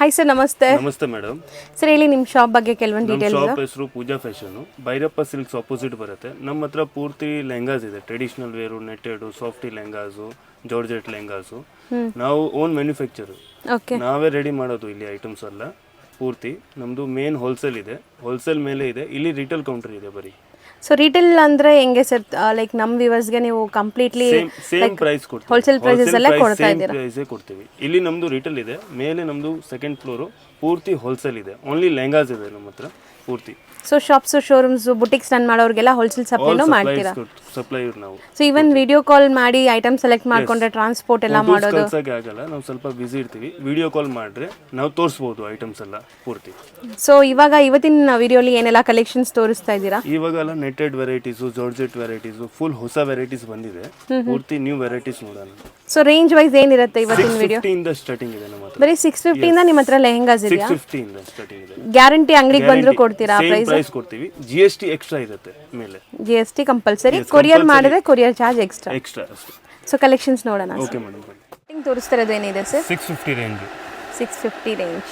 Hi sir, ನಮಸ್ತೆ. ನಮಸ್ತೆ madam. Sir ಹೇಳಿ ನಿಮ್ಮ ಶಾಪ್ ಬಗ್ಗೆ ಕೆಲವೊಂದು ಡೀಟೇಲ್ಸ್. ಶಾಪ್ ಹೆಸರು ಪೂಜಾ ಫ್ಯಾಷನ್, ಭೈರಪ್ಪ ಸಿಲ್ಕ್ಸ್ ಆಪೋಸಿಟ್ ಬರುತ್ತೆ. ನಮ್ಮ ಹತ್ರ ಪೂರ್ತಿ ಲೆಹಂಗಾಸ್ ಇದೆ, traditional wear, ನೆಟ್ಟೆಡು, softy lehengas, georgette lehengas. ನಾವು ಓನ್ ಮ್ಯಾನುಫ್ಯಾಕ್ಚರ್, ನಾವೇ ರೆಡಿ ಮಾಡೋದು ಇಲ್ಲಿ ಐಟಮ್ಸ್ ಎಲ್ಲ. ಪೂರ್ತಿ ನಮ್ದು ಮೇನ್ ಹೋಲ್ಸೇಲ್ ಇದೆ, ಹೋಲ್ಸೇಲ್ ಮೇಲೆ ಇದೆ, ಇಲ್ಲಿ ರಿಟೇಲ್ ಕೌಂಟರ್ ಇದೆ ಬರೀ. ಸೊ ರಿಟೇಲ್ ಅಂದ್ರೆ ಹೆಂಗೆ ಸರ್? ಲೈಕ್ ನಮ್ಮ ವ್ಯೂವರ್ಸ್ಗೆ ನೀವು ಕಂಪ್ಲೀಟ್ಲಿ ಸೇಮ್ ಪ್ರೈಸ್ ಕೊಡ್ತೀವಿ, ಹೋಲ್ಸೇಲ್ ಪ್ರೈಸಸ್ ಎಲ್ಲ ಕೊಡ್ತಾ ಇದ್ದೀರಾ? ಪ್ರೈಸೇ ಕೊಡ್ತೀವಿ. ಇಲ್ಲಿ ನಮ್ದು ರಿಟೇಲ್ ಇದೆ, ಮೇಲೆ ನಮ್ದು ಸೆಕೆಂಡ್ ಫ್ಲೋರು ಪೂರ್ತಿ ಹೋಲ್ಸೇಲ್ ಇದೆ. ಓನ್ಲಿ ಲೆಹಂಗಾಸ್ ಇದೆ ನಮ್ಮ ಹತ್ರ ಪೂರ್ತಿ. So shops, showrooms, boutiques run ಮಾಡೋರಿಗೆಲ್ಲ ಹೋಲ್ಸೇಲ್ ಸಪ್ಲೈನೂ ಮಾಡ್ತೀರಾ? ಸಪ್ಲೈಯರ್ ನಾವು. ಸೊ ಈವನ್ ವಿಡಿಯೋ ಕಾಲ್ ಮಾಡಿ ಐಟಮ್ ಸೆಲೆಕ್ಟ್ ಮಾಡ್ಕೊಂಡ್ರೆ ಟ್ರಾನ್ಸ್ಪೋರ್ಟ್ ಎಲ್ಲ ಮಾಡೋದು ಆಗಲ್ಲ, ನಾವು ಸ್ವಲ್ಪ ಬಿಸಿ ಇರ್ತೀವಿ. ವಿಡಿಯೋ ಕಾಲ್ ಮಾಡ್ರೆ ನಾವು ತೋರಿಸಬಹುದು ಐಟಮ್ಸ್ ಎಲ್ಲ ಪೂರ್ತಿ. ಸೊ ಇವತ್ತಿನ ವಿಡಿಯೋಲಿ ಏನೆಲ್ಲ ಕಲೆಕ್ಷನ್ಸ್ ತೋರಿಸ್ತಾ ಇದ್ದೀರಾ? ಇವಾಗೆಲ್ಲ netted varieties, georgette varieties, full ಹೊಸ ವೆರೈಟೀಸ್ ಬಂದಿದೆ, ಪೂರ್ತಿ ನ್ಯೂ ವೆರೈಟೀಸ್ ನೋಡೋಣ. ಸೊ ರೇಂಜ್ ವೈಸ್ ಏನಿರುತ್ತೆ ಇವತ್ತಿನ ವಿಡಿಯೋ? 650 ಇಂದ ಸ್ಟಾರ್ಟಿಂಗ್ ಇದೆ ನಮ್ಮ ಹತ್ರ. ಬರೀ 650 ಇಂದ ನಿಮ್ಮ ಹತ್ರ ಲೆಹಂಗಾಸ್ ಇದೆಯಾ? 650 ಇಂದ ಸ್ಟಾರ್ಟಿಂಗ್ ಇದೆ. ಗ್ಯಾರಂಟಿ ಅಂಗಡಿಗೆ ಬಂದ್ರು ಕೊಡ್ತೀರಾ? ಪ್ರೈಸ್ ಕೊಡ್ತೀವಿ, GST ಎಕ್ಸ್ಟ್ರಾ ಇರುತ್ತೆ ಮೇಲೆ. GST ಕಂಪಲ್ಸರಿ, ಕೊರಿಯರ್ ಮಾಡಿದ್ರೆ ಕೊರಿಯರ್ ಚಾರ್ಜ್ ಎಕ್ಸ್ಟ್ರಾ ಅಷ್ಟೇ. ಸೊ ಕಲೆಕ್ಷನ್ಸ್ ನೋಡೋಣ. Okay madam. ತೋರಿಸ್ತಾ ಇರೋದು ಏನಿದೆ ಸರ್? 650 ರೇಂಜ್. 650 ರೇಂಜ್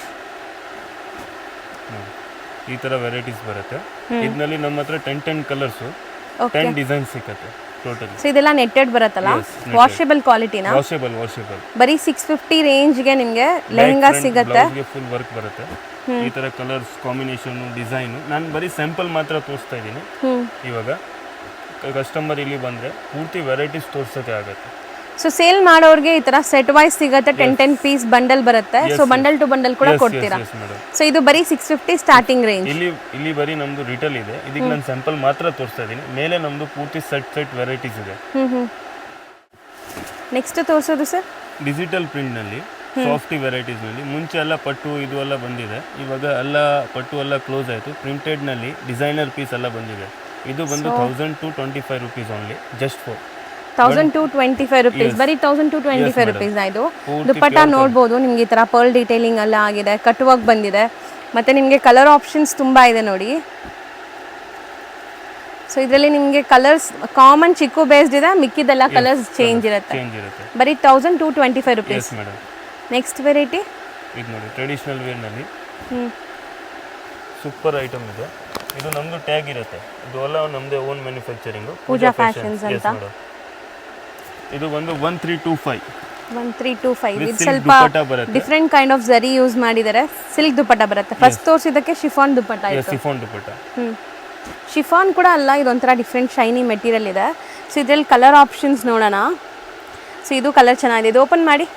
ಈ ತರ ವೆರೈಟೀಸ್ ಬರುತ್ತೆ. ಇದರಲ್ಲಿ ನಮ್ಮ ಹತ್ರ 10 ಕಲರ್ಸ್, 10 ಡಿಸೈನ್ ಸಿಗುತ್ತೆ ಟೋಟಲಿ. ಸೊ ಇದೆಲ್ಲ ನೆಟ್ಟೆಡ್ ಬರುತ್ತಲ್ಲ, ವಾಷೇಬಲ್ ಕ್ವಾಲಿಟಿನಾ? ವಾಷೇಬಲ್. ಬರೀ 650 ರೇಂಜ್ ಗೆ ನಿಮಗೆ ಲೆಹಂಗಾ ಸಿಗುತ್ತೆ. ಫುಲ್ ವರ್ಕ್ ಬರುತ್ತೆ. ಈ ತರ ಕಲರ್ಸ್ ಕಾಂಬಿನೇಷನ್, ಡಿಸೈನ್ ನಾನು ಬರೀ ಸ್ಯಾಂಪಲ್ ಮಾತ್ರ ತೋರಿಸ್ತಾ ಇದ್ದೀನಿ. ಇವಾಗ ಕಸ್ಟಮರ್ ಇಲ್ಲಿ ಬಂದ್ರೆ ಪೂರ್ತಿ ವೆರೈಟೀಸ್ ತೋರ್ಸೋಕೆ ಆಗುತ್ತೆ. ಸೊ ಸೇಲ್ ಮಾಡೋರಿಗೆ ಈ ತರ ಸೆಟ್ ವೈಸ್ ಸಿಗುತ್ತೆ, 10 ಪೀಸ್ ಬಂಡಲ್ ಬರುತ್ತೆ. ಸೊ ಬಂಡಲ್ ಟು ಬಂಡಲ್ ಕೂಡ ಕೊಡ್ತೀರಾ? ಸೊ ಇದು ಬರೀ 650 ಸ್ಟಾರ್ಟಿಂಗ್ ರೇಂಜ್. ಇಲ್ಲಿ ಬರೀ ನಮ್ದು ರಿಟೇಲ್ ಇದೆ, ಇದಕ್ಕೆ ನಾನು ಸ್ಯಾಂಪಲ್ ಮಾತ್ರ ತೋರಿಸ್ತಾ ಇದ್ದೀನಿ. ಮೇಲೆ ನಮ್ದು ಪೂರ್ತಿ ಸೆಟ್ ವೆರೈಟೀಸ್ ಇದೆ. ನೆಕ್ಸ್ಟ್ ತೋರಿಸೋದು ಸರ್ ಡಿಜಿಟಲ್ ಪ್ರಿಂಟ್ ನಲ್ಲಿ ಸಾಫ್ಟಿ ವೆರೈಟೀಸ್ ನಲ್ಲಿ. ಮುಂಚೆ ಎಲ್ಲ ಪಟ್ಟು ಇದು ಎಲ್ಲ ಬಂದಿದೆ, ಇವಾಗ ಎಲ್ಲ ಪಟ್ಟು ಎಲ್ಲ ಕ್ಲೋಸ್ ಆಯಿತು. ಪ್ರಿಂಟೆಡ್ ನಲ್ಲಿ ಡಿಸೈನರ್ ಪೀಸ್ ಎಲ್ಲ ಬಂದಿದೆ. ಇದು ಬಂದು 1225 rupees only, just for 1225 rupees. ಬರೀ 1225 rupees. ಇದು ದುಪಟ್ಟ ನೋಡ್ಬೋದು ನಿಮ್ಗೆ, ಈ ತರ ಪರ್ಲ್ ಡೀಟೇಲಿಂಗ್ ಎಲ್ಲ ಆಗಿದೆ, ಕಟ್ ವರ್ಕ್ ಬಂದಿದೆ, ಮತ್ತೆ ನಿಮಗೆ ಕಲರ್ ಆಪ್ಷನ್ಸ್ ತುಂಬಾ ಇದೆ ನೋಡಿ. ಸೊ ಇದರಲ್ಲಿ ನಿಮಗೆ ಕಲರ್ಸ್ ಕಾಮನ್ ಚಿಕ್ಕು ಬೇಸ್ಡ್ ಇದೆ, ಮಿಕ್ಕಿದೆಲ್ಲ ಕಲರ್ಸ್ ಚೇಂಜ್ ಇರುತ್ತೆ. ಬರೀ 1225 rupees. ನೆಕ್ಸ್ಟ್ ವೆರೈಟಿ ಇದು ನೋಡಿ, ಟ್ರೆಡಿಷನಲ್ ವೇರ್ ನಲ್ಲಿ ಸೂಪರ್ ಐಟಮ್ ಇದೆ. ಇದು ನಮ್ದು ಟ್ಯಾಗ್ ಇರುತ್ತೆ, ಇದು ಎಲ್ಲ ನಮ್ದೇ ಓನ್ ಮ್ಯಾನುಫ್ಯಾಕ್ಚರಿಂಗ್, ಪೂಜಾ ಫ್ಯಾಷನ್ಸ್ ಅಂತ. ಇದು ಬಂದು 1325. 1325. ಇದು ಸ್ವಲ್ಪ ಡಿಫರೆಂಟ್ ಕೈಂಡ್ ಆಫ್ ಜರಿ ಯೂಸ್ ಮಾಡಿದ್ದಾರೆ. ಸಿಲ್ಕ್ ದುಪಟ್ಟ ಬರುತ್ತೆ. ಫಸ್ಟ್ ತೋರಿಸಿದಕ್ಕೆ ಶಿಫಾನ್ ದುಪಟ್ಟ ಇದೆ. ಶಿಫಾನ್ ದುಪಟ್ಟ. ಶಿಫಾನ್ ಕೂಡ ಅಲ್ಲ, ಇದೊಂಥರ ಡಿಫ್ರೆಂಟ್ ಶೈನಿ ಮೆಟೀರಿಯಲ್ ಇದೆ. ಸೊ ಇದರಲ್ಲಿ ಕಲರ್ ಆಪ್ಷನ್ಸ್ ನೋಡೋಣ. ಸೊ ಇದು ಕಲರ್ ಚೆನ್ನಾಗಿದೆ, ಇದು ಓಪನ್ ಮಾಡಿ.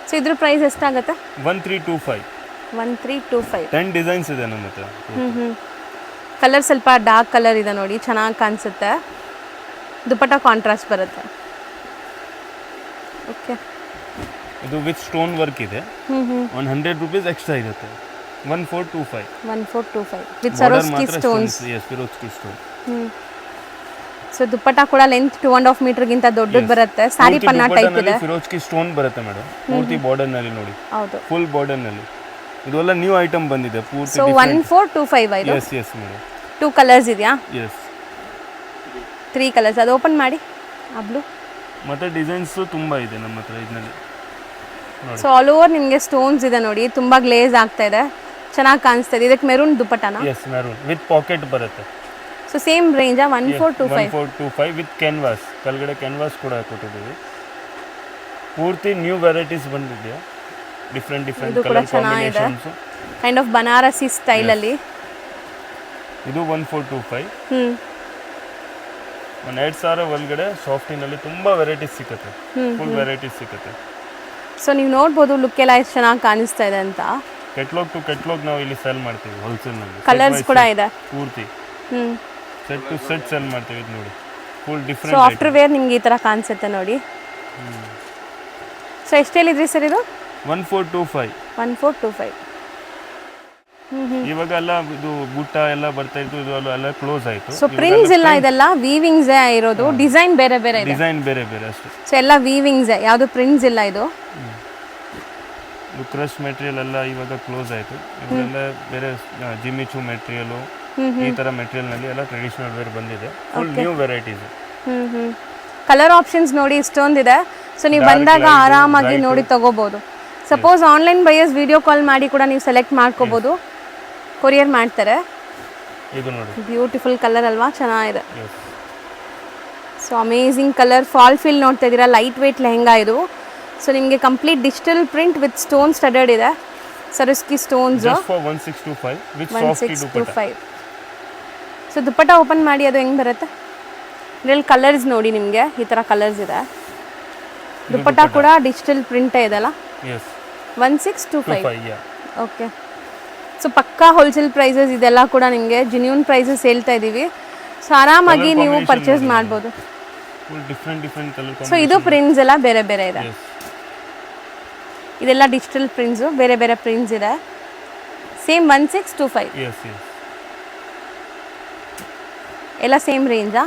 ಸೊ ಇದ್ರ ಪ್ರೈಸ್ ಎಷ್ಟಾಗುತ್ತೆ? 1325. 1325. 10 ಡಿಸೈನ್ಸ್ ಇದೆ ನಮ್ಮ ಹತ್ರ. ಕಲರ್ ಸ್ವಲ್ಪ ಡಾರ್ಕ್ ಕಲರ್ ಇದೆ ನೋಡಿ, ಚೆನ್ನಾಗಿ ಕಾಣಿಸುತ್ತೆ. ದುಪಟ್ಟ ಕಾಂಟ್ರಾಸ್ಟ್ ಬರುತ್ತೆ. ಓಕೆ, ಇದು ವಿತ್ ಸ್ಟೋನ್ ವರ್ಕ್ ಇದೆ. 100 rupees ಎಕ್ಸ್ಟ್ರಾ ಇರುತ್ತೆ. 1425. 1425 with ಸರೋಸ್ಕಿ stones. ಸರೋಸ್ಕಿ stone. So dupatta ಕೂಡ ಲೆಂತ್ 2.5 ಮೀಟರ್ ಗಿಂತ ದೊಡ್ಡದು ಬರುತ್ತೆ. ಸಾರಿ ಪನ್ನಾ ಟೈಪ್ ಇದೆ. ಫಿರೋಜ್ಕಿ ಸ್ಟೋನ್ ಬರುತ್ತೆ ಮೇಡಂ, ಪೂರ್ತಿ ಬಾರ್ಡರ್ ನಲ್ಲಿ ನೋಡಿ. ಹೌದು, ಫುಲ್ ಬಾರ್ಡರ್ ನಲ್ಲಿ. ಇದೆಲ್ಲ ನ್ಯೂ ಐಟಮ್ ಬಂದಿದೆ ಪೂರ್ತಿ. ಸೊ 1425 ಇದು. Yes madam. 2 ಕಲರ್ಸ್ ಇದೆಯಾ? Yes, 3 colours. ಅದು ಓಪನ್ ಮಾಡಿ. ಆ ಬ್ಲೂ. ಮತ್ತೆ ಡಿಸೈನ್ಸ್ ತುಂಬಾ ಇದೆ ನಮ್ಮ ಹತ್ರ ಇದರಲ್ಲಿ. ಸೊ ಆಲ್ ಓವರ್ ನಿಮಗೆ ಸ್ಟೋನ್ಸ್ ಇದೆ ನೋಡಿ, ತುಂಬಾ ಗ್ಲೇಸ್ ಆಗ್ತಾ ಇದೆ, ಚೆನ್ನಾಗಿ ಕಾಣಿಸ್ತಾ ಇದೆ. ಇದಕ್ಕೆ ಮೆರೂನ್ ದುಪಟ್ಟನಾ? ಎಸ್, ಮೆರೂನ್ ವಿತ್ ಪಾಕೆಟ್ ಬರುತ್ತೆ. So same range 1425. 1425 with canvas, ಕೆಳಗಡೆ ಕ್ಯಾನ್ವಾಸ್ ಕೂಡ ಕೊಟ್ಟಿದ್ದೀವಿ. ಪೂರ್ತಿ ನ್ಯೂ ವೆರೈಟೀಸ್ ಬಂದಿದೆ, different colour combinations, kind of Banarasi style ಅಲ್ಲಿ. ಇದು 1425. 1000 ಒಳಗಡೆ ಸಾಫ್ಟಿನಲ್ಲಿ ತುಂಬಾ ವೆರೈಟೀಸ್ ಸಿಗುತ್ತೆ, ಫುಲ್ ವೆರೈಟೀಸ್ ಸಿಗುತ್ತೆ. ಸೊ ನೀವು ನೋಡ್ಬೋದು ಲುಕ್ ಎಲ್ಲ ಎಷ್ಟು ಚೆನ್ನಾಗಿ ಕಾಣಿಸ್ತಾ ಇದೆ ಅಂತ. ಕೆಟ್ಲಾಗ್ ಟು ಕೆಟ್ಲಾಗ್ ನಾವು ಇಲ್ಲಿ ಸೆಲ್ ಮಾಡ್ತೀವಿ ಹೋಲ್ಸೇಲ್ ನಲ್ಲಿ. ಕಲರ್ಸ್ ಕೂಡ ಇದೆ ಪೂರ್ತಿ. ಸೆಟ್ ಟು ಸೆಟ್ ಸೆಲ್ ಮಾಡ್ತೀವಿ. ಇದು ನೋಡಿ, full different. So after wear ನಿಮಗೆ ಈ ತರ ಕಾಣಿಸುತ್ತೆ ನೋಡಿ. ಸೊ ಎಷ್ಟು ಹೇಳಿದ್ರಿ ಸರ್ ಇದು? 1425. 1425. ಇವಾಗ ಎಲ್ಲ ಇದು ಬುಟ್ಟ ಎಲ್ಲ ಬರ್ತಾ ಇತ್ತು, ಇದು ಎಲ್ಲ ಕ್ಲೋಸ್ ಆಯ್ತು. ಸೊ ಪ್ರಿಂಟ್ಸ್ ಎಲ್ಲ ಇದೆಲ್ಲ ವೀವಿಂಗ್ಸ್ ಇರೋದು, ಡಿಸೈನ್ ಬೇರೆ ಬೇರೆ ಇದೆ. ಡಿಸೈನ್ ಬೇರೆ ಬೇರೆ ಅಷ್ಟೇ. ಸೊ ಎಲ್ಲ ವೀವಿಂಗ್ಸ್, ಯಾವುದು ಪ್ರಿಂಟ್ಸ್ ಇಲ್ಲ. ಇದು ಕ್ರಶ್ ಮೆಟೀರಿಯಲ್ ಎಲ್ಲ ಇವಾಗ ಕ್ಲೋಸ್ ಆಯ್ತು. ಇದೆಲ್ಲ ಬೇರೆ ಜಿಮಿಚು ಮೆಟೀರಿಯಲ್, ಈ ತರ ಮೆಟೀರಿಯಲ್ ನಲ್ಲಿ ಎಲ್ಲ ಟ್ರೆಡಿಷನಲ್ ವೇರ್ ಬಂದಿದೆ, full new varieties. Colour options ನೋಡಿ ಇಷ್ಟೊಂದಿದೆ. ಸೊ ನೀವು ಬಂದಾಗ ಆರಾಮಾಗಿ ನೋಡಿ ತಗೋಬೋದು. Suppose online buyers video call ಮಾಡಿ ಕೂಡ ನೀವು ಸೆಲೆಕ್ಟ್ ಮಾಡ್ಕೋಬೋದು, ಕೊರಿಯರ್ ಮಾಡ್ತಾರೆ. ಇದು ನೋಡಿ ಬ್ಯೂಟಿಫುಲ್ ಕಲರ್ ಅಲ್ವಾ, ಚೆನ್ನಾಗಿದೆ. So amazing colour, fall fill ನೋಡ್ತಾ ಇದ್ದೀರಾ, ಲೈಟ್ ವೇಟ್ ಲೆಹಂಗಾ ಇದು. ಸೊ ನಿಮಗೆ complete digital print with stone studded ಇದೆ, ಸರಸ್ಕಿ ಸ್ಟೋನ್ಸ್. 1625. ಸೊ ದುಪ್ಪಟ್ಟ ಓಪನ್ ಮಾಡಿ ಅದು ಹೆಂಗೆ ಬರುತ್ತೆ, ಇದರಲ್ಲಿ ಕಲರ್ಸ್ ನೋಡಿ, ನಿಮಗೆ ಈ ಥರ ಕಲರ್ಸ್ ಇದೆ. ದುಪ್ಪಟ್ಟ ಕೂಡ ಡಿಜಿಟಲ್ ಪ್ರಿಂಟೇ ಇದೆಲ್ಲ. 1625. ಓಕೆ. ಸೊ ಪಕ್ಕಾ ಹೋಲ್ಸೇಲ್ ಪ್ರೈಸಸ್ ಇದೆಲ್ಲ ಕೂಡ ನಿಮಗೆ ಜಿನ್ಯೂನ್ ಪ್ರೈಸಸ್ ಹೇಳ್ತಾ ಇದ್ದೀವಿ. ಸೊ ಆರಾಮಾಗಿ ನೀವು ಪರ್ಚೇಸ್ ಮಾಡ್ಬೋದು. ಸೊ ಇದು ಪ್ರಿಂಟ್ಸ್ ಎಲ್ಲ ಬೇರೆ ಬೇರೆ ಇದೆ, ಇದೆಲ್ಲ ಡಿಜಿಟಲ್ ಪ್ರಿಂಟ್ಸು, ಬೇರೆ ಬೇರೆ ಪ್ರಿಂಟ್ಸ್ ಇದೆ. ಸೇಮ್ 1625 ಎಲ್ಲ ಸೇಮ್ ರೇಂಜಾ?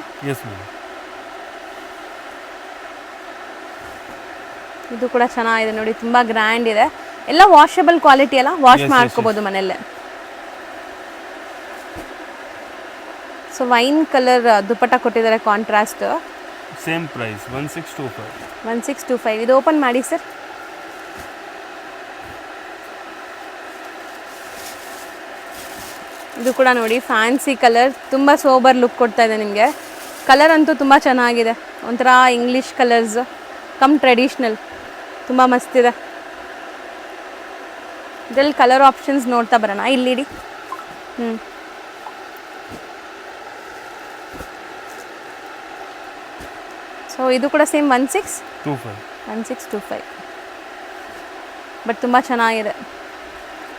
ಇದು ಕೂಡ ಚೆನ್ನಾಗಿದೆ ನೋಡಿ, ತುಂಬ ಗ್ರ್ಯಾಂಡ್ ಇದೆ. ಎಲ್ಲ ವಾಷಬಲ್ ಕ್ವಾಲಿಟಿ ಅಲ್ಲ, ವಾಶ್ ಮಾಡ್ಕೋಬೋದು ಮನೆಯಲ್ಲೇ. ಸೊ ವೈನ್ ಕಲರ್ ದುಪ್ಪಟ್ಟ ಕೊಟ್ಟಿದ್ದಾರೆ, ಕಾಂಟ್ರಾಸ್ಟ್. Same price 1625. 1625. ಇದು ಓಪನ್ ಮಾಡಿ ಸರ್. ಇದು ಕೂಡ ನೋಡಿ ಫ್ಯಾನ್ಸಿ ಕಲರ್, ತುಂಬ ಸೋಬರ್ ಲುಕ್ ಕೊಡ್ತಾ ಇದೆ ನಿಮಗೆ. ಕಲರ್ ಅಂತೂ ತುಂಬ ಚೆನ್ನಾಗಿದೆ, ಒಂಥರ ಇಂಗ್ಲೀಷ್ ಕಲರ್ಸ್ ಕಮ್ ಟ್ರೆಡಿಷ್ನಲ್, ತುಂಬ ಮಸ್ತಿದೆ. ಇದರಲ್ಲಿ ಕಲರ್ ಆಪ್ಷನ್ಸ್ ನೋಡ್ತಾ ಬರೋಣ, ಇಲ್ಲಿಡಿ. ಸೊ ಇದು ಕೂಡ ಸೇಮ್ 1625. ಬಟ್ ತುಂಬ ಚೆನ್ನಾಗಿದೆ,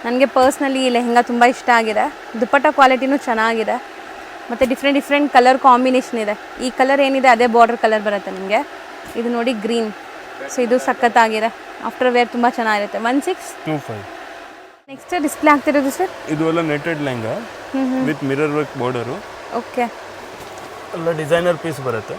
ನನಗೆ ಪರ್ಸ್ನಲಿ ಈ ಲೆಹಂಗಾ ತುಂಬ ಇಷ್ಟ ಆಗಿದೆ. ದುಪ್ಪಟ್ಟ ಕ್ವಾಲಿಟಿನೂ ಚೆನ್ನಾಗಿದೆ, ಮತ್ತು ಡಿಫ್ರೆಂಟ್ ಕಲರ್ ಕಾಂಬಿನೇಷನ್ ಇದೆ. ಈ ಕಲರ್ ಏನಿದೆ ಅದೇ ಬಾರ್ಡರ್ ಕಲರ್ ಬರುತ್ತೆ ನಿಮಗೆ. ಇದು ನೋಡಿ ಗ್ರೀನ್, ಸೊ ಇದು ಸಖತ್ತಾಗಿದೆ, ಆಫ್ಟರ್ ವೇರ್ ತುಂಬ ಚೆನ್ನಾಗಿರುತ್ತೆ. 1625. ನೆಕ್ಸ್ಟ್ ಡಿಸ್ಪ್ಲೇ ಆಗ್ತಿರೋದು ಸರ್, ಇದು ಎಲ್ಲ netted lehenga with mirror work border. Okay. ಎಲ್ಲ ಡಿಸೈನರ್ ಪೀಸ್ ಬರುತ್ತೆ.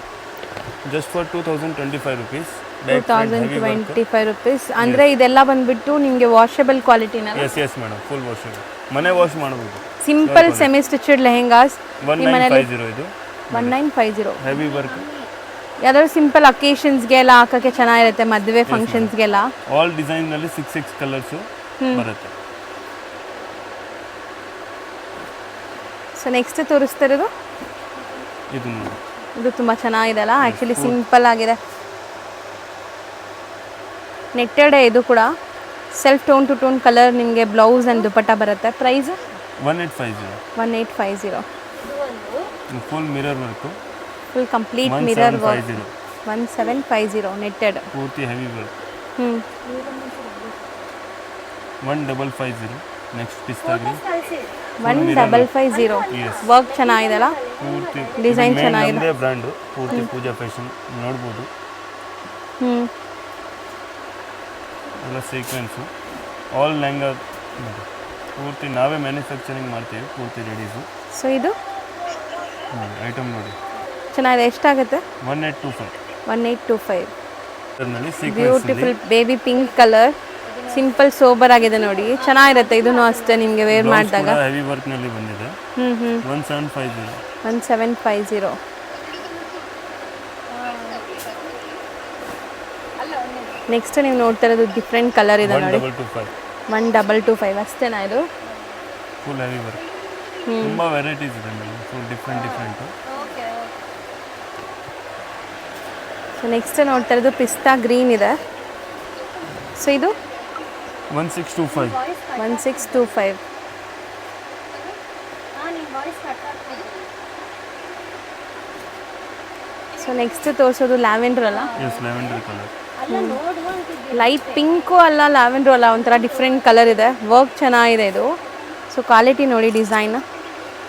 Just for 2025 rupees. 2025 rupees. ಅಂದರೆ ಇದೆಲ್ಲ ಬಂದ್ಬಿಟ್ಟು ನಿಮಗೆ ವಾಷಬಲ್ ಕ್ವಾಲಿಟಿನ? ಎಸ್ ಮೇಡಮ್, ಫುಲ್ ವಾಷಬಲ್, ಮನೆ ವಾಶ್ ಮಾಡಬಹುದು. Simple semi stitched lehengas 1950. ಇದು 1950 ಹೆವಿ ವರ್ಕ್. ಯಾವ್ದಾದ್ರು ಸಿಂಪಲ್ ಅಕೇಶನ್ಸ್ಗೆ ಎಲ್ಲ ಹಾಕೋಕ್ಕೆ ಚೆನ್ನಾಗಿರುತ್ತೆ, ಮದುವೆ ಫಂಕ್ಷನ್ಸ್ಗೆಲ್ಲ. ಆಲ್ ಡಿಸೈನ್ ನಲ್ಲಿ 6 ಕಲರ್ಸ್ ಬರುತ್ತೆ. ಸೊ ನೆಕ್ಸ್ಟ್ ತೋರಿಸ್ತಾ ಇರೋದು ಇದು ನೋಡಿ, ಇದು ತುಂಬ ಚೆನ್ನಾಗಿದೆ ಅಲ್ಲ, ಆ್ಯಕ್ಚುಲಿ ಸಿಂಪಲ್ ಆಗಿದೆ. ನೆಟ್ಟೆಡ್ ಇದು ಕೂಡ self tone two tone colour, ನಿಮಗೆ ಬ್ಲೌಸ್ ಆ್ಯಂಡ್ ದುಪಟ್ಟ ಬರುತ್ತೆ. Price 1850. Full mirror work, full complete mirror work. 1750 netted, ಪೂರ್ತಿ heavy work. 1550. Next pista green 1550. Work ಚೆನ್ನಾಗಿದೆಲ್ಲ, ಪೂರ್ತಿ ಡಿಸೈನ್ ಚೆನ್ನಾಗಿದೆ. ಬ್ರ್ಯಾಂಡ್ ಪೂರ್ತಿ ಪೂಜಾ ಫ್ಯಾಷನ್ ನೋಡ್ಬೋದು. ಎಲ್ಲ ಸೀಕ್ವೆನ್ಸು, ಆಲ್ ಲೆಹಂಗಾ ಪೂರ್ತಿ ನಾವೇ ಮ್ಯಾನುಫ್ಯಾಕ್ಚರಿಂಗ್ ಮಾಡ್ತೀವಿ, ಪೂರ್ತಿ ರೆಡೀಸು. ಸೊ ಇದು ನೋಡಿ ಐಟಮ್ ನೋಡಿ, ಚೆನ್ನಾಗಿದೆ. ಎಷ್ಟಾಗುತ್ತೆ? 1825. Beautiful baby pink colour, simple sober ಆಗಿದೆ ನೋಡಿ, ಚೆನ್ನಾಗಿರುತ್ತೆ. ಇದನ್ನು ಅಷ್ಟೇ ನಿಮಗೆ ವೇರ್ ಮಾಡಿದಾಗ. ಹೆವಿ ವರ್ಕ್ ನಲ್ಲಿ ಬಂದಿದೆ. 1750. ನೆಕ್ಸ್ಟ್ ನೀವು ನೋಡ್ತಾ ಇರೋದು ಡಿಫ್ರೆಂಟ್ ಕಲರ್ ಇದೆ ನೋಡಿ, 1225 ಅಷ್ಟೇನಾ? ಇದು ಫುಲ್ ಹೆವಿ ವರ್ಕ್, ತುಂಬಾ ವೆರೈಟೀಸ್ ಇದೆ madam, full different. So next ನೋಡ್ತಾ ಇರೋದು ಪಿಸ್ತಾ ಗ್ರೀನ್ ಇದೆ. ಸೊ ಇದು 1625. ಸೊ ನೆಕ್ಸ್ಟ್ ತೋರಿಸೋದು ಲ್ಯಾವೆಂಡರ್ ಅಲ್ಲ? Yes, lavender colour. Light pink ಅಲ್ಲ, ಲ್ಯಾವೆಂಡರ್ ಅಲ್ಲ, ಒಂಥರ ಡಿಫ್ರೆಂಟ್ ಕಲರ್ ಇದೆ. ವರ್ಕ್ ಚೆನ್ನಾಗಿದೆ ಇದು. ಸೊ ಕ್ವಾಲಿಟಿ ನೋಡಿ, ಡಿಸೈನ್.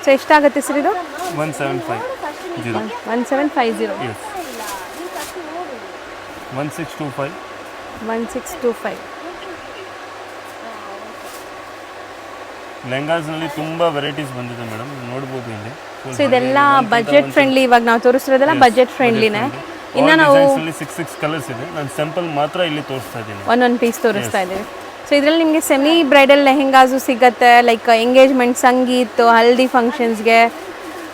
ಸೊ ಎಷ್ಟಾಗುತ್ತೆ ಸರ್ ಇದು? 1750. 1750. 1625. ಲೆಹಂಗಾಸ್ ನಲ್ಲಿ ತುಂಬಾ ವೆರೈಟೀಸ್ ಬಂದಿದೆ ಮೇಡಮ್, ನೋಡಬಹುದು ಇಲ್ಲಿ. ಸೊ ಇದೆಲ್ಲ ಬಜೆಟ್ ಫ್ರೆಂಡ್ಲಿ, ಇವಾಗ ನಾವು ತೋರಿಸ್ತಿರೋದೆಲ್ಲ ಬಜೆಟ್ ಫ್ರೆಂಡ್ಲಿನೇ. ಇನ್ನು ನಾವು 6 ಕಲರ್ಸ್ ಇದೆ, ನಾನು ಸ್ಯಾಂಪಲ್ ಮಾತ್ರ ಇಲ್ಲಿ ತೋರಿಸ್ತಾ ಇದ್ದೀನಿ, ಒಂದೊಂದು ಪೀಸ್ ತೋರಿಸ್ತಾ ಇದ್ದೀವಿ. ಸೊ ಇದರಲ್ಲಿ ನಿಮಗೆ ಸೆಮಿ ಬ್ರೈಡಲ್ ಲೆಹೆಂಗಾಸು ಸಿಗುತ್ತೆ, ಲೈಕ್ ಎಂಗೇಜ್ಮೆಂಟ್, ಸಂಗೀತ, ಹಲ್ದಿ ಫಂಕ್ಷನ್ಸ್ಗೆ,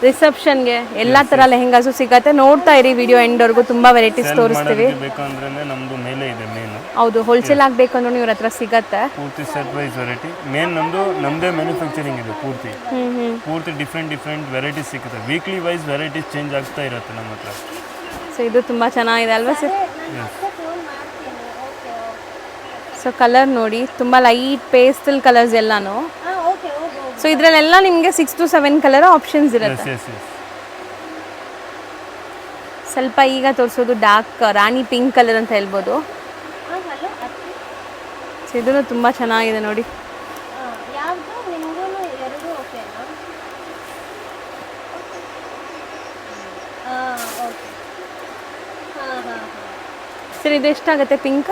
ರಿಸೆಪ್ಷನ್ಗೆ ಎಲ್ಲ ಥರ ಲೆಹೆಂಗಾಸು ಸಿಗತ್ತೆ. ನೋಡ್ತಾ ಇರಿ ವಿಡಿಯೋ ಎಂಡ್ವರೆಗೂ, ತುಂಬ ವೆರೈಟೀಸ್ ತೋರಿಸ್ತೀವಿ. ಬೇಕಂದ್ರೆ ನಮ್ದು ಮೇಲೆ ಇದೆ ಮೇನ್. ಹೌದು, ಹೋಲ್ಸೇಲ್ ಆಗಬೇಕಂದ್ರೂ ಇವ್ರ ಹತ್ರ ಸಿಗತ್ತೆ. ಪೂರ್ತಿ ಸೆಟ್ ವೈಸ್ ವೆರೈಟಿ. ಮೇನ್ ನಮ್ದೇ ಮ್ಯಾನುಫ್ಯಾಕ್ಚರಿಂಗ್ ಇದೆ ಪೂರ್ತಿ ಡಿಫ್ರೆಂಟ್ ವೆರೈಟೀಸ್ ಸಿಗುತ್ತೆ. ವೀಕ್ಲಿ ವೈಸ್ ವೆರೈಟೀಸ್ ಚೇಂಜ್ ಆಗ್ತಾ ಇರುತ್ತೆ ನಮ್ಮ ಹತ್ರ. ಸೊ ಇದು ತುಂಬ ಚೆನ್ನಾಗಿದೆ ಅಲ್ವಾ ಸರ್? ಸೊ ಕಲರ್ ನೋಡಿ, ತುಂಬ ಲೈಟ್ ಪೇಸ್ಟಲ್ ಕಲರ್ಸ್ ಎಲ್ಲಾನು. ಸೊ ಇದರಲ್ಲೆಲ್ಲ ನಿಮಗೆ 6 to 7 ಕಲರ್ ಆಪ್ಷನ್ಸ್ ಇರುತ್ತೆ. ಸ್ವಲ್ಪ ಈಗ ತೋರಿಸೋದು ಡಾರ್ಕ್ ರಾಣಿ ಪಿಂಕ್ ಕಲರ್ ಅಂತ ಹೇಳ್ಬೋದು. ಸೊ ಇದೂ ತುಂಬ ಚೆನ್ನಾಗಿದೆ ನೋಡಿ. ಸರ್ ಇದು ಎಷ್ಟಾಗುತ್ತೆ ಪಿಂಕ್?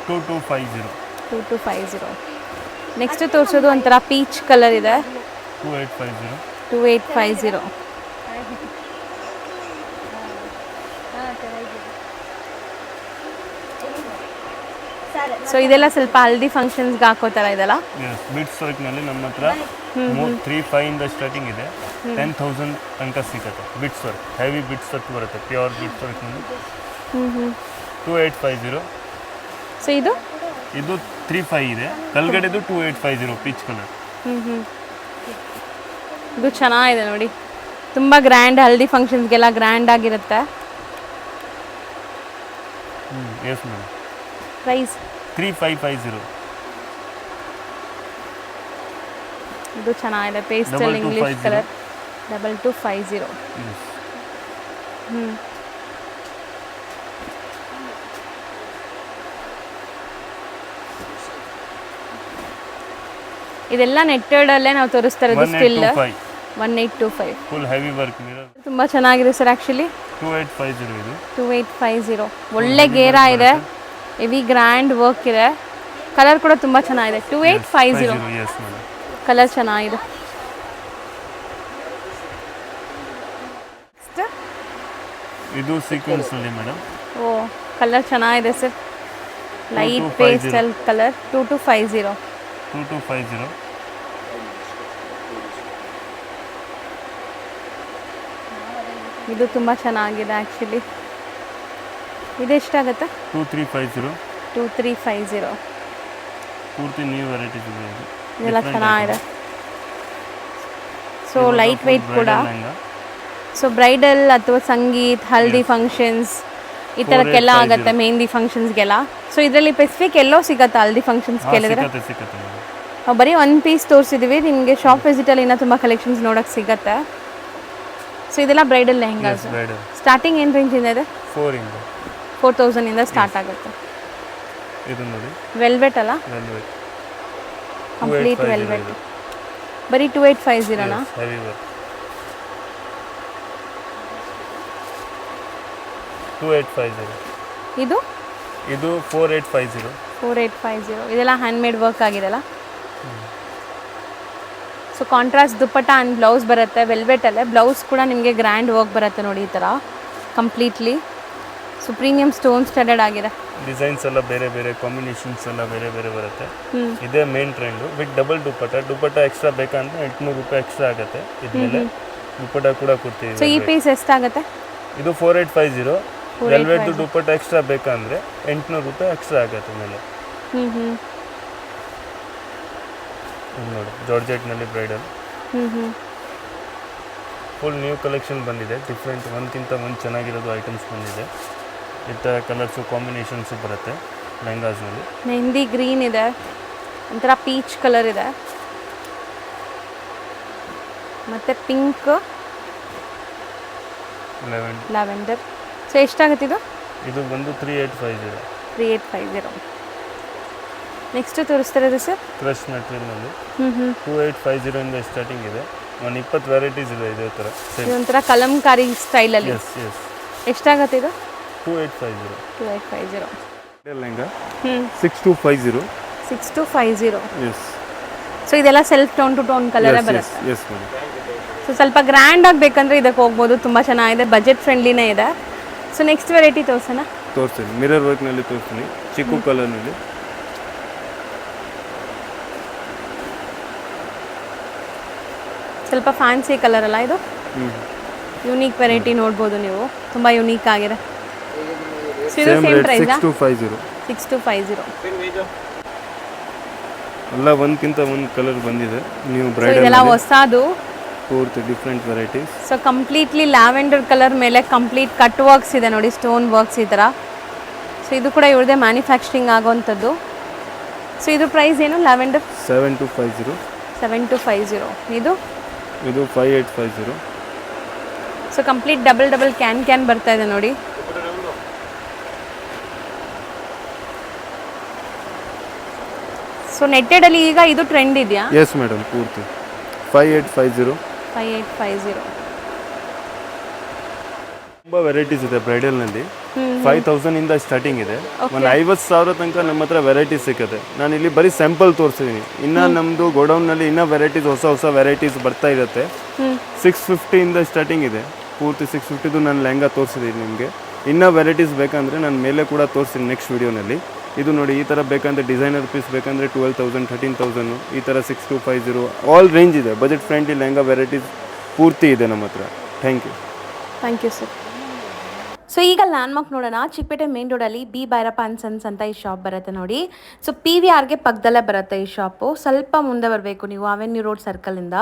2250. ನೆಕ್ಸ್ಟ್ ತೋರಿಸೋದು ಒಂಥರ ಪೀಚ್ ಕಲರ್ ಇದೆ. 2850. ಸೊ ಇದೆಲ್ಲ ಸ್ವಲ್ಪ ಹಲ್ದಿ ಫಂಕ್ಷನ್ಸ್ಗೆ ಹಾಕೋ ಥರ ಇದೆಲ್ಲ. ಬಿಟ್ಸ್ ವರ್ಕ್ನಲ್ಲಿ ನಮ್ಮ ಹತ್ರ 3-5 ಇಂದ ಸ್ಟಾರ್ಟಿಂಗ್ ಇದೆ, 10,000 ತನಕ ಸಿಗುತ್ತೆ. Bits work, heavy bits work ಬರುತ್ತೆ, ಪ್ಯೂರ್ ಬಿಟ್ಸ್ ವರ್ಕ್ನಲ್ಲಿ 2850. ಸೊ ಇದು 35 ಇದೆ, ಕಲ್ಗಡೆದು 2850 ಪೀಚ್ ಕಲರ್. ಇದು ಚೆನ್ನಾಗಿದೆ ನೋಡಿ, ತುಂಬ ಗ್ರ್ಯಾಂಡ್, ಹಲ್ದಿ ಫಂಕ್ಷನ್ಸ್ಗೆಲ್ಲ ಗ್ರ್ಯಾಂಡ್ ಆಗಿರುತ್ತೆ. Yes ma'am. ಪ್ರೈಸ್ 3550. ಇದು ಚೆನ್ನಾಗಿದೆ, ಪೇಸ್ಟಲ್ ಇಂಗ್ಲಿಷ್ ಕಲರ್. 2250. ಇದೆಲ್ಲ ನೆಟ್ಟೆಡ್ ಅಲ್ಲೇ ನಾವು ತೋರಿಸ್ತಾ ಇರೋದು. Still 1825. Full heavy work mirror. ತುಂಬಾ ಚೆನ್ನಾಗಿದೆ ಸರ್. ಆಕ್ಚುಲಿ 2850 ಇದು. 2850 ಒಳ್ಳೆ ಗೇರಾ ಇದೆ, ಹೆವಿ ಗ್ರ್ಯಾಂಡ್ ವರ್ಕ್ ಇದೆ. ಕಲರ್ ಕೂಡ ತುಂಬಾ ಚೆನ್ನಾಗಿದೆ. 2850. S madam. ಕಲರ್ ಚೆನ್ನಾಗಿದೆ. ಇದು ಸೀಕ್ವೆನ್ಸ್ ಅಲ್ಲಿ ಮೇಡಂ. ಓ, ಕಲರ್ ಚೆನ್ನಾಗಿದೆ ಸರ್. Light pastel colour. 2250. ಇದು ತುಂಬ ಚೆನ್ನಾಗಿದೆ ಆ್ಯಕ್ಚುಲಿ. ಇದೆಷ್ಟಾಗುತ್ತೆ? 2350. ಪೂರ್ತಿ ನ್ಯೂ ವೆರೈಟೀಸ್ ಇದೆ ಇದು. ಇದೆಲ್ಲ ಚೆನ್ನಾಗಿದೆ. ಸೊ ಲೈಟ್ ವೆಯ್ಟ್ ಕೂಡ. ಸೊ ಬ್ರೈಡಲ್ ಅಥವಾ ಸಂಗೀತ್, ಹಲ್ದಿ ಫಂಕ್ಷನ್ಸ್ ಈ ಥರಕ್ಕೆಲ್ಲ ಆಗುತ್ತೆ, ಮೆಹಂದಿ ಫಂಕ್ಷನ್ಸ್ಗೆಲ್ಲ. ಸೊ ಇದರಲ್ಲಿ ಸ್ಪೆಸಿಫಿಕ್ ಎಲ್ಲೋ ಸಿಗುತ್ತೆ ಹಲ್ದಿ ಫಂಕ್ಷನ್ಸ್ ಕೇಳಿದ್ರೆ? ನಾವು ಬರೀ 1 ಪೀಸ್ ತೋರಿಸಿದ್ದೀವಿ, ನಿಮಗೆ ಶಾಪ್ ವಿಸಿಟಲ್ಲಿ ಇನ್ನೂ ತುಂಬ ಕಲೆಕ್ಷನ್ಸ್ ನೋಡೋಕ್ಕೆ ಸಿಗುತ್ತೆ. ಸೊ ಇದೆಲ್ಲ ಬ್ರೈಡಲ್ ಲೆಹೆಂಗಾಸ್. ಸ್ಟಾರ್ಟಿಂಗ್ ಏನು ರೇಂಜಿಂದ ಇದೆ? 4000 ಇಂದ ಸ್ಟಾರ್ಟ್ ಆಗುತ್ತೆ. ಇದು ನೋಡಿ, ವೆಲ್ವೆಟ್ ಅಲ್ಲ? Complete velvet. ಬರೀ 2850ನಾ? ಇದು 4850. ಇದೆಲ್ಲ ಹ್ಯಾಂಡ್ಮೇಡ್ ವರ್ಕ್ ಆಗಿದೆಲ್ಲ. So contrast dupatta and blouse ಬರುತ್ತೆ ವೆಲ್ವೆಟಲ್ಲೇ. ಬ್ಲೌಸ್ ಕೂಡ ನಿಮಗೆ ಗ್ರ್ಯಾಂಡ್ ವರ್ಕ್ ಬರುತ್ತೆ ನೋಡಿ ಈ ಥರ completely. So premium stone studded ಆಗಿದೆ. ಡಿಸೈನ್ಸ್ ಎಲ್ಲ ಬೇರೆ ಬೇರೆ, ಕಾಂಬಿನೇಷನ್ಸ್ ಎಲ್ಲ ಬೇರೆ ಬೇರೆ ಬರುತ್ತೆ. ಇದೇ main trend. With double dupatta extra ಬೇಕಂದ್ರೆ 800 ರೂಪಾಯಿ ಎಕ್ಸ್ಟ್ರಾ ಆಗುತ್ತೆ. ಇದ್ಮೇಲೆ ದುಪ್ಪಟ್ಟ ಕೂಡ ಕೊಡ್ತೀವಿ. ಸೊ ಈ ಪೀಸ್ ಎಷ್ಟಾಗುತ್ತೆ? ಇದು 4850. ವೆಲ್ವೆಟ್ ದುಪ್ಪಟ್ಟ ಎಕ್ಸ್ಟ್ರಾ ಬೇಕಂದ್ರೆ 800 ರೂಪಾಯಿ ಎಕ್ಸ್ಟ್ರಾ ಆಗುತ್ತೆ ಮೇಲೆ. ನೋಡಿ, ಜಾರ್ಜೆಟ್ನಲ್ಲಿ ಬ್ರೈಡಲ್. ಫುಲ್ ನ್ಯೂ ಕಲೆಕ್ಷನ್ ಬಂದಿದೆ. ಡಿಫ್ರೆಂಟ್, ಒಂದಕ್ಕಿಂತ ಒಂದು ಚೆನ್ನಾಗಿರೋದು ಐಟಮ್ಸ್ ಬಂದಿದೆ. ಇತ್ತ ಕಲರ್ಸು ಕಾಂಬಿನೇಷನ್ಸು ಬರುತ್ತೆ ಲೆಹಂಗಾಸ್ನಲ್ಲಿ. ಮೆಹಂದಿ ಗ್ರೀನ್ ಇದೆ, ಒಂಥರ ಪೀಚ್ ಕಲರ್ ಇದೆ, ಮತ್ತು ಪಿಂಕ್, ಲ್ಯಾವೆಂಡರ್. ಸೊ ಎಷ್ಟಾಗುತ್ತೆ ಇದು? ಇದು ಬಂದು 3850. ನೆಕ್ಸ್ಟ್ ತೋರಿಸ್ತಾ ಇರೋದು ಸರ್ ಕ್ರಶ್ ಮೆಟೀರಿಯಲ್ನಲ್ಲಿ 2850 ಇಂದ ಸ್ಟಾರ್ಟಿಂಗ್ ಇದೆ. ಒಂದು 20 ವೆರೈಟೀಸ್ ಇದೆ ಇದೇ ಥರ. ಒಂಥರ ಕಲಂಕಾರಿ ಸ್ಟೈಲಲ್ಲಿ. ಎಷ್ಟಾಗುತ್ತೆ ಇದು? 2850. ಲೆಹಂಗಾ 6250. 6250. ಸೊ ಇದೆಲ್ಲ ಸೆಲ್ಫ್ ಟೋನ್ ಟು ಟೋನ್ ಕಲರೇ ಬರುತ್ತೆ. ಸೊ ಸ್ವಲ್ಪ ಗ್ರ್ಯಾಂಡ್ ಆಗಬೇಕಂದ್ರೆ ಇದಕ್ಕೆ ಹೋಗ್ಬೋದು. ತುಂಬ ಚೆನ್ನಾಗಿದೆ, ಬಜೆಟ್ ಫ್ರೆಂಡ್ಲಿನೇ ಇದೆ. ಸೊ ನೆಕ್ಸ್ಟ್ ವೆರೈಟಿ ತೋರಿಸ್ತೀನಿ. ಮಿರರ್ ವರ್ಕ್ನಲ್ಲಿ ತೋರಿಸ್ತೀನಿ, ಚಿಕ್ಕು ಕಲರ್ನಲ್ಲಿ. ಸ್ವಲ್ಪ ಫ್ಯಾನ್ಸಿ ಕಲರ್ ಅಲ್ಲ ಇದು? ಯುನೀಕ್ ವೆರೈಟಿ ನೋಡ್ಬೋದು ನೀವು, ತುಂಬ ಯುನೀಕ್ ಆಗಿದೆ. ಸೊ ಇದು ಸೇಮ್ ಸೇಮ್ ರೇಟ್ ಪ್ರೈಸಾ? 6250. 6250. ಎಲ್ಲ ಒಂದ್ಕಿಂತ ಒಂದು ಕಲರ್ ಬಂದಿದೆ. ನೀವು ಸೊ ಬ್ರೈಡಲ್ ಇದೆಲ್ಲ ಹೊಸದು. ಪೂರ್ತಿ different varieties. So completely lavender colour ಮೇಲೆ ಕಂಪ್ಲೀಟ್ ಕಟ್ ವರ್ಕ್ಸ್ ಇದೆ ನೋಡಿ, ಸ್ಟೋನ್ ವರ್ಕ್ಸ್ ಈ ಥರ. ಸೊ ಇದು ಕೂಡ ಇವ್ರದೇ ಮ್ಯಾನುಫ್ಯಾಕ್ಚರಿಂಗ್ ಆಗೋವಂಥದ್ದು. ಸೊ ಇದು ಪ್ರೈಸ್ ಏನು ಲ್ಯಾವೆಂಡರ್? 7250. 7250. ಇದು 5850. ಸೊ ಕಂಪ್ಲೀಟ್ ಡಬಲ್ ಕ್ಯಾನ್ ಬರ್ತಾ ಇದೆ ನೋಡಿ. ಸೊ ನೆಟ್ಟೆಡಲ್ಲಿ ಈಗ ಇದು ಟ್ರೆಂಡ್ ಇದೆಯಾ? ಎಸ್ ಮೇಡಮ್, ಪೂರ್ತಿ 5850. 5850. ತುಂಬ ವೆರೈಟೀಸ್ ಇದೆ ಬ್ರೈಡಲ್ನಲ್ಲಿ. 5000 ಇಂದ ಸ್ಟಾರ್ಟಿಂಗ್ ಇದೆ. ಒಂದು 50,000 ತನಕ ನಮ್ಮ ಹತ್ರ ವೆರೈಟೀಸ್ ಸಿಗುತ್ತೆ. ನಾನು ಇಲ್ಲಿ ಬರೀ ಸ್ಯಾಂಪಲ್ ತೋರಿಸಿದ್ದೀನಿ. ಇನ್ನು ನಮ್ಮದು ಗೋಡೌನ್ನಲ್ಲಿ ಇನ್ನೂ ವೆರೈಟೀಸ್, ಹೊಸ ವೆರೈಟೀಸ್ ಬರ್ತಾ ಇರುತ್ತೆ. 650 ಇಂದ ಸ್ಟಾರ್ಟಿಂಗ್ ಇದೆ. ಪೂರ್ತಿ 650ದು ನಾನು ಲೆಹಂಗಾ ತೋರಿಸಿದ್ದೀನಿ ನಿಮಗೆ. ಇನ್ನೂ ವೆರೈಟೀಸ್ ಬೇಕಂದರೆ ನಾನು ಮೇಲೆ ಕೂಡ ತೋರಿಸ್ತೀನಿ ನೆಕ್ಸ್ಟ್ ವೀಡಿಯೋನಲ್ಲಿ. ಇದು ನೋಡಿ, ಈ ಥರ ಬೇಕಂದರೆ ಡಿಸೈನರ್ ಪೀಸ್ ಬೇಕಂದರೆ 12,000, 13,000, ಈ ಥರ 6250 ಆಲ್ ರೇಂಜ್ ಇದೆ. ಬಜೆಟ್ ಫ್ರೆಂಡ್ಲಿ ಲೆಹಂಗಾ ವೆರೈಟೀಸ್ ಪೂರ್ತಿ ಇದೆ ನಮ್ಮ ಹತ್ರ. Thank you sir. ಸೊ ಈಗ ಲ್ಯಾಂಡ್ಮಾರ್ಕ್ ನೋಡೋಣ. ಚಿಕ್ಕಪೇಟೆ ಮೇನ್ ರೋಡಲ್ಲಿ ಬಿ ಭೈರಪ್ಪ ಅಂಡ್ ಸನ್ಸ್ ಅಂತ ಈ ಶಾಪ್ ಬರುತ್ತೆ ನೋಡಿ. ಸೊ PVRಗೆ ಪಕ್ಕದಲ್ಲೇ ಬರುತ್ತೆ ಈ ಶಾಪು. ಸ್ವಲ್ಪ ಮುಂದೆ ಬರಬೇಕು ನೀವು, ಅವೆನ್ಯೂ ರೋಡ್ ಸರ್ಕಲಿಂದ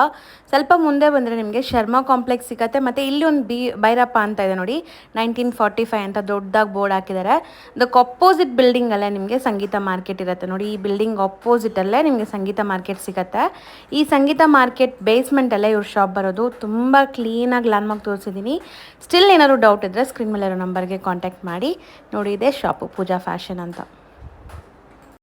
ಸ್ವಲ್ಪ ಮುಂದೆ ಬಂದರೆ ನಿಮಗೆ ಶರ್ಮಾ ಕಾಂಪ್ಲೆಕ್ಸ್ ಸಿಗುತ್ತೆ. ಮತ್ತು ಇಲ್ಲಿ ಒಂದು ಭೈರಪ್ಪ ಅಂತ ಇದೆ ನೋಡಿ, 1945 ಅಂತ ದೊಡ್ಡದಾಗಿ ಬೋರ್ಡ್ ಹಾಕಿದ್ದಾರೆ. ಅದಕ್ಕೆ ಅಪೋಸಿಟ್ ಬಿಲ್ಡಿಂಗಲ್ಲೇ ನಿಮಗೆ ಸಂಗೀತ ಮಾರ್ಕೆಟ್ ಇರುತ್ತೆ ನೋಡಿ. ಈ ಬಿಲ್ಡಿಂಗ್ ಅಪೋಸಿಟಲ್ಲೇ ನಿಮಗೆ ಸಂಗೀತ ಮಾರ್ಕೆಟ್ ಸಿಗುತ್ತೆ. ಈ ಸಂಗೀತ ಮಾರ್ಕೆಟ್ ಬೇಸ್ಮೆಂಟಲ್ಲೇ ಇವ್ರ ಶಾಪ್ ಬರೋದು. ತುಂಬ ಕ್ಲೀನಾಗಿ ಲ್ಯಾಂಡ್ಮಾರ್ಕ್ ತೋರಿಸಿದ್ದೀನಿ. ಸ್ಟಿಲ್ ಏನಾದರೂ ಡೌಟ್ ಇದ್ದರೆ ಸ್ಕ್ರೀನ್ ಮೇಲೆ ನಂಬರ್ಗೆ ಕಾಂಟ್ಯಾಕ್ಟ್ ಮಾಡಿ ನೋಡಿ. ಇದೆ ಶಾಪು ಪೂಜಾ ಫ್ಯಾಷನ್ ಅಂತ.